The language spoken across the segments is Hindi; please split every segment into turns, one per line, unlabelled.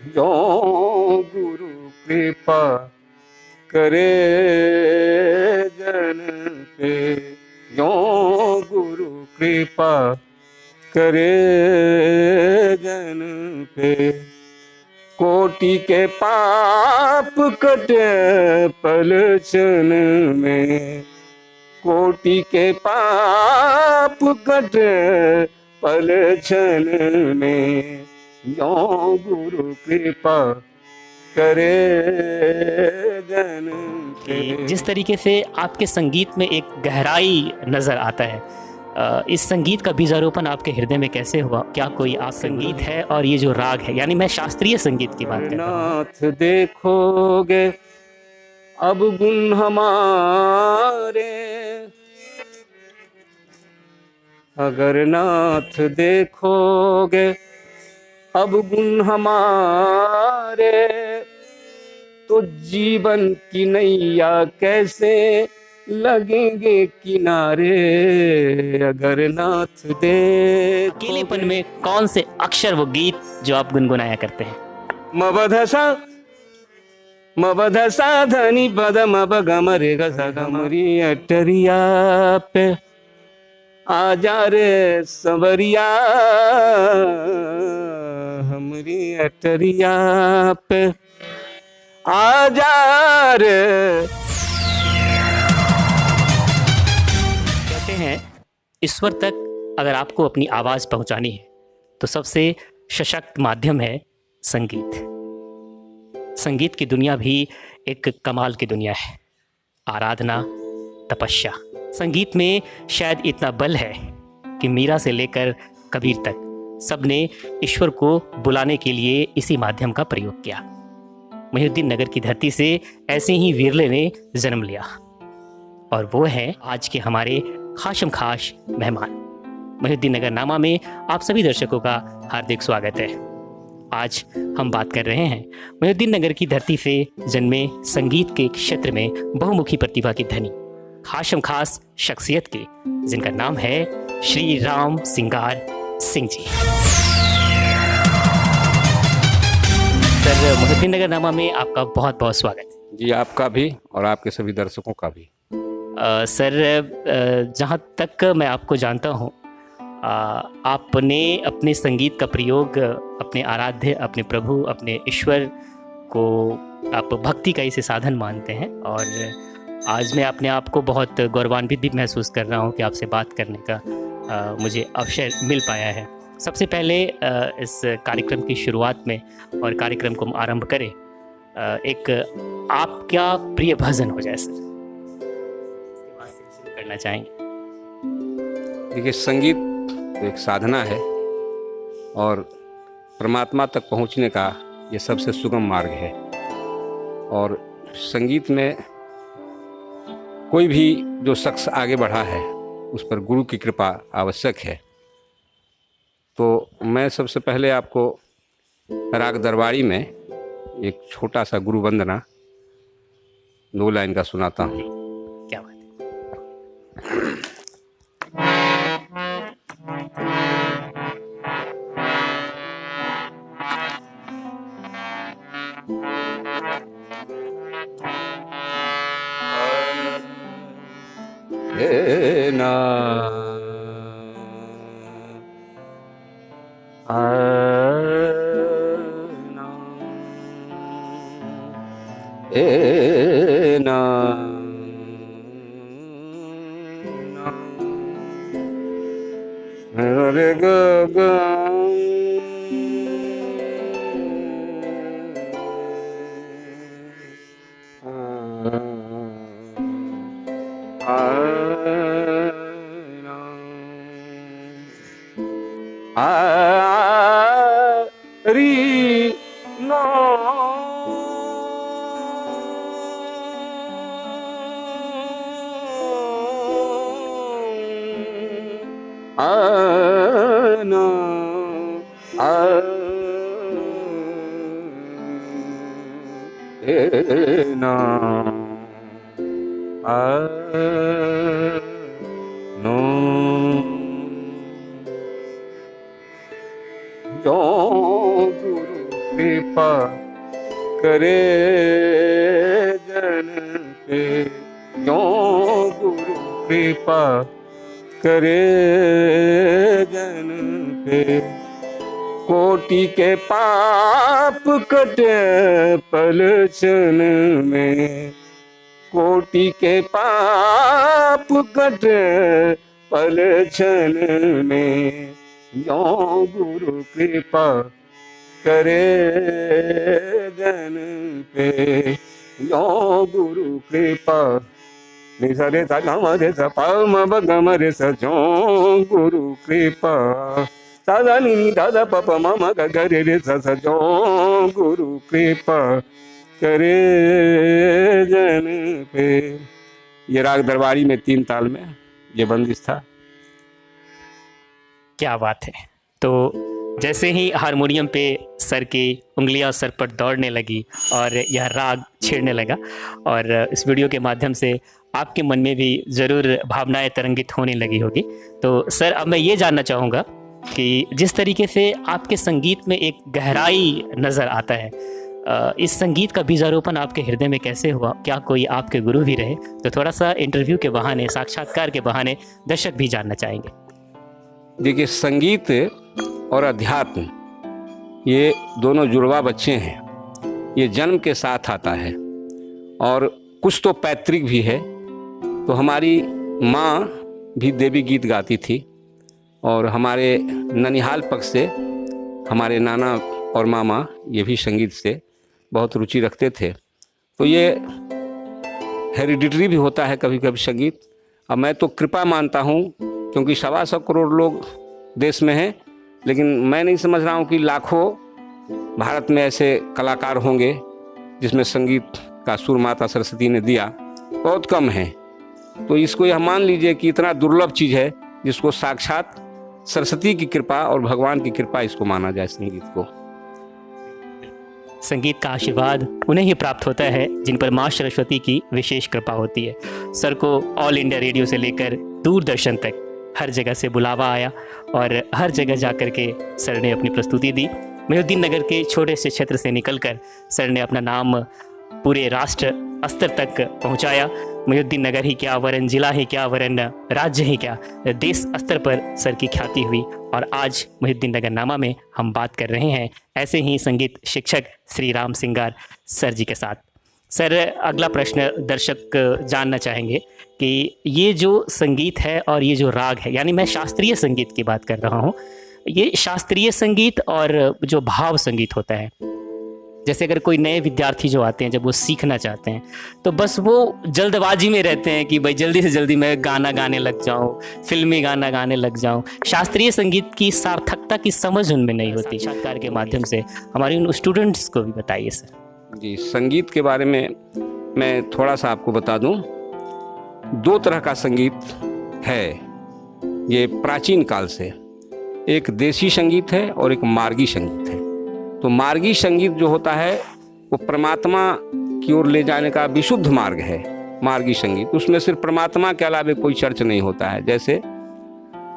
जो गुरु कृपा करे जन पे, जो गुरु कृपा करे जन पे, कोटि के पाप कटे पल क्षण में, कोटि के पाप कटे पल क्षण में, जो गुरु कृपा करे जन पे।
जिस तरीके से आपके संगीत में एक गहराई नजर आता है, इस संगीत का बीजारोपण आपके हृदय में कैसे हुआ? क्या कोई आप संगीत है और ये जो राग है, यानी मैं शास्त्रीय संगीत की बात कर रहा हूँ।
नाथ देखोगे अब गुण हमारे, अगर नाथ देखोगे अब गुण हमारे, तो जीवन की नैया कैसे लगेंगे किनारे, अगर नाथ दे।
अकेलेपन में कौन से अक्षर वो गीत जो आप गुनगुनाया करते हैं?
मबधसा धनी पद मब गम रे ग सा गमरी अटरिया पे आजा रे संवरिया, हमरी अटरिया पे आजा रे।
कहते हैं ईश्वर तक अगर आपको अपनी आवाज पहुंचानी है तो सबसे सशक्त माध्यम है संगीत। संगीत की दुनिया भी एक कमाल की दुनिया है। आराधना, तपस्या, संगीत में शायद इतना बल है कि मीरा से लेकर कबीर तक सबने ईश्वर को बुलाने के लिए इसी माध्यम का प्रयोग किया। मोहिउद्दीन नगर की धरती से ऐसे ही विरले ने जन्म लिया, और वो हैं आज के हमारे खाशम खास मेहमान। मोहिउद्दीन नगर नामा में आप सभी दर्शकों का हार्दिक स्वागत है। आज हम बात कर रहे हैं मोहिउद्दीन नगर की धरती से जन्मे संगीत के क्षेत्र में बहुमुखी प्रतिभा की धनी खाशम खास शख्सियत के, जिनका नाम है श्री राम सिंगार सिंह जी। सर, मोहिउद्दीन नगर नामा में आपका बहुत बहुत स्वागत है।
जी, आपका भी और आपके सभी दर्शकों का भी।
सर, जहाँ तक मैं आपको जानता हूँ, आपने अपने संगीत का प्रयोग अपने आराध्य, अपने प्रभु, अपने ईश्वर को आप भक्ति का इसे साधन मानते हैं, और आज मैं अपने आप को बहुत गौरवान्वित भी महसूस कर रहा हूँ कि आपसे बात करने का मुझे अवसर मिल पाया है। सबसे पहले इस कार्यक्रम की शुरुआत में और कार्यक्रम को आरंभ करें, एक आपका प्रिय भजन हो जाए सर, इसके बाद से शुरू करना चाहेंगे।
देखिए, संगीत तो एक साधना है और परमात्मा तक पहुंचने का ये सबसे सुगम मार्ग है, और संगीत में कोई भी जो शख्स आगे बढ़ा है उस पर गुरु की कृपा आवश्यक है। तो मैं सबसे पहले आपको राग दरबारी में एक छोटा सा गुरु वंदना 2 लाइन का सुनाता हूँ।
क्या बात
है ना ए ना रे ग ग री नो नो ना नो जो गुरु कृपा करे जन पे, क्यों गुरु कृपा करे जन पे। कोटि के पाप कटे पल क्षण में, कोटि के पाप कटे पल क्षण में, क्यों गुरु कृपा करे जन पे, क्यों गुरु कृपा। नि सा रे सा ग म रे सा प म ब ग म रे सा, क्यों गुरु कृपा। सा दा नि नि दा दा प प म म ग ग रे रे सा सा, क्यों गुरु कृपा करे जन पे। ये राग दरबारी में 3 ताल में ये बंदिश था।
क्या बात है। तो जैसे ही हारमोनियम पे सर की उंगलियां सर पर दौड़ने लगी और यह राग छेड़ने लगा, और इस वीडियो के माध्यम से आपके मन में भी ज़रूर भावनाएं तरंगित होने लगी होगी। तो सर, अब मैं ये जानना चाहूँगा कि जिस तरीके से आपके संगीत में एक गहराई नज़र आता है, इस संगीत का बीजारोपण आपके हृदय में कैसे हुआ? क्या कोई आपके गुरु भी रहे? तो थोड़ा सा इंटरव्यू के बहाने, साक्षात्कार के बहाने दर्शक भी जानना चाहेंगे।
देखिए, संगीत और अध्यात्म ये दोनों जुड़वा बच्चे हैं। ये जन्म के साथ आता है और कुछ तो पैतृक भी है। तो हमारी माँ भी देवी गीत गाती थी और हमारे ननिहाल पक्ष से हमारे नाना और मामा ये भी संगीत से बहुत रुचि रखते थे। तो ये हेरिडिटरी भी होता है कभी कभी संगीत। अब मैं तो कृपा मानता हूँ, क्योंकि 125 करोड़ लोग देश में हैं, लेकिन मैं नहीं समझ रहा हूँ कि लाखों भारत में ऐसे कलाकार होंगे जिसमें संगीत का सुर माता सरस्वती ने दिया, बहुत कम है। तो इसको यह मान लीजिए कि इतना दुर्लभ चीज़ है जिसको साक्षात सरस्वती की कृपा और भगवान की कृपा इसको माना जाए। संगीत को,
संगीत का आशीर्वाद उन्हें ही प्राप्त होता है जिन पर माँ सरस्वती की विशेष कृपा होती है। सर को ऑल इंडिया रेडियो से लेकर दूरदर्शन तक हर जगह से बुलावा आया और हर जगह जाकर के सर ने अपनी प्रस्तुति दी। मोहिउद्दीन नगर के छोटे से क्षेत्र से निकलकर सर ने अपना नाम पूरे राष्ट्र स्तर तक पहुंचाया। मोहिउद्दीन नगर ही क्या, वरन जिला ही क्या, वरन राज्य ही क्या, देश स्तर पर सर की ख्याति हुई। और आज मोहिउद्दीन नगर नामा में हम बात कर रहे हैं ऐसे ही संगीत शिक्षक श्री राम सिंगार सर जी के साथ। सर, अगला प्रश्न दर्शक जानना चाहेंगे कि ये जो संगीत है और ये जो राग है, यानी मैं शास्त्रीय संगीत की बात कर रहा हूँ, ये शास्त्रीय संगीत और जो भाव संगीत होता है, जैसे अगर कोई नए विद्यार्थी जो आते हैं, जब वो सीखना चाहते हैं तो बस वो जल्दबाजी में रहते हैं कि भाई जल्दी से जल्दी मैं गाना गाने लग जाऊं, फिल्मी गाना गाने लग जाऊं। शास्त्रीय संगीत की सार्थकता की समझ उनमें नहीं होती। साक्षात्कार के माध्यम से हमारे उन स्टूडेंट्स को भी बताइए सर।
जी, संगीत के बारे में मैं थोड़ा सा आपको बता दूं। 2 तरह का संगीत है ये प्राचीन काल से, एक देसी संगीत है और एक मार्गी संगीत है। तो मार्गी संगीत जो होता है वो परमात्मा की ओर ले जाने का विशुद्ध मार्ग है। मार्गी संगीत, उसमें सिर्फ परमात्मा के अलावा कोई चर्च नहीं होता है। जैसे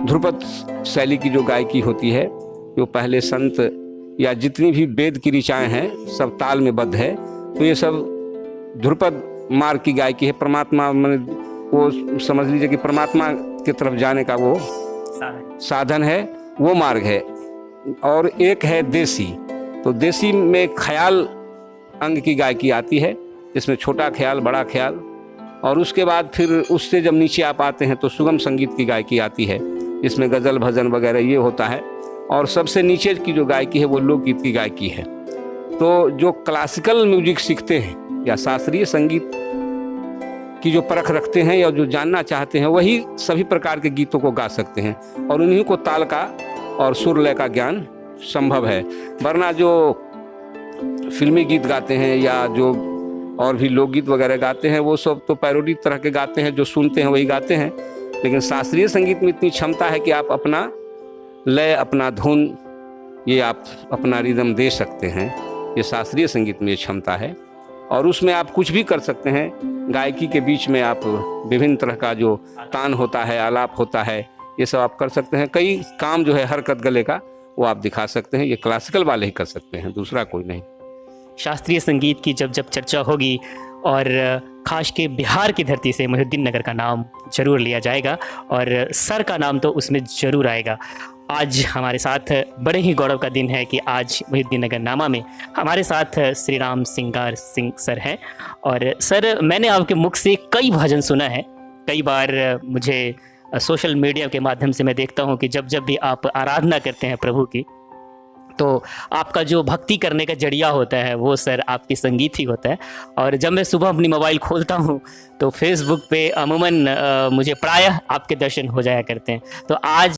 ध्रुपद शैली की जो गायकी होती है, जो पहले संत या जितनी भी वेद की ऋचाएँ हैं सब ताल में बद्ध है, तो ये सब ध्रुपद मार्ग की गायकी है। परमात्मा वो समझ लीजिए कि परमात्मा की तरफ जाने का वो साधन है, वो मार्ग है। और एक है देसी। तो देसी में ख्याल अंग की गायकी आती है, जिसमें छोटा ख्याल, बड़ा ख्याल, और उसके बाद फिर उससे जब नीचे आप आते हैं तो सुगम संगीत की गायकी आती है, जिसमें गज़ल भजन वगैरह ये होता है। और सबसे नीचे की जो गायकी है वो लोकगीत की गायकी है। तो जो क्लासिकल म्यूजिक सीखते हैं या शास्त्रीय संगीत की जो परख रखते हैं या जो जानना चाहते हैं, वही सभी प्रकार के गीतों को गा सकते हैं और उन्हीं को ताल का और सुर लय का ज्ञान संभव है। वरना जो फिल्मी गीत गाते हैं या जो और भी लोकगीत वगैरह गाते हैं, वो सब तो पैरोडी तरह के गाते हैं, जो सुनते हैं वही गाते हैं। लेकिन शास्त्रीय संगीत में इतनी क्षमता है कि आप अपना लय, अपना धुन, ये आप अपना रिदम दे सकते हैं। ये शास्त्रीय संगीत में ये क्षमता है और उसमें आप कुछ भी कर सकते हैं। गायकी के बीच में आप विभिन्न तरह का जो तान होता है, आलाप होता है, ये सब आप कर सकते हैं। कई काम जो है हरकत गले का वो आप दिखा सकते हैं। ये क्लासिकल वाले ही कर सकते हैं, दूसरा कोई नहीं।
शास्त्रीय संगीत की जब जब चर्चा होगी और खास के बिहार की धरती से मोहिउद्दीन नगर का नाम जरूर लिया जाएगा और सर का नाम तो उसमें ज़रूर आएगा। आज हमारे साथ बड़े ही गौरव का दिन है कि आज मोहिउद्दीन नगर नामा में हमारे साथ श्री राम सिंगार सिंह सर हैं। और सर, मैंने आपके मुख से कई भजन सुना है, कई बार मुझे सोशल मीडिया के माध्यम से मैं देखता हूँ कि जब जब भी आप आराधना करते हैं प्रभु की, तो आपका जो भक्ति करने का जरिया होता है वो सर आपकी संगीत ही होता है। और जब मैं सुबह अपनी मोबाइल खोलता हूँ तो फेसबुक पे अमूमन मुझे प्रायः आपके दर्शन हो जाया करते हैं। तो आज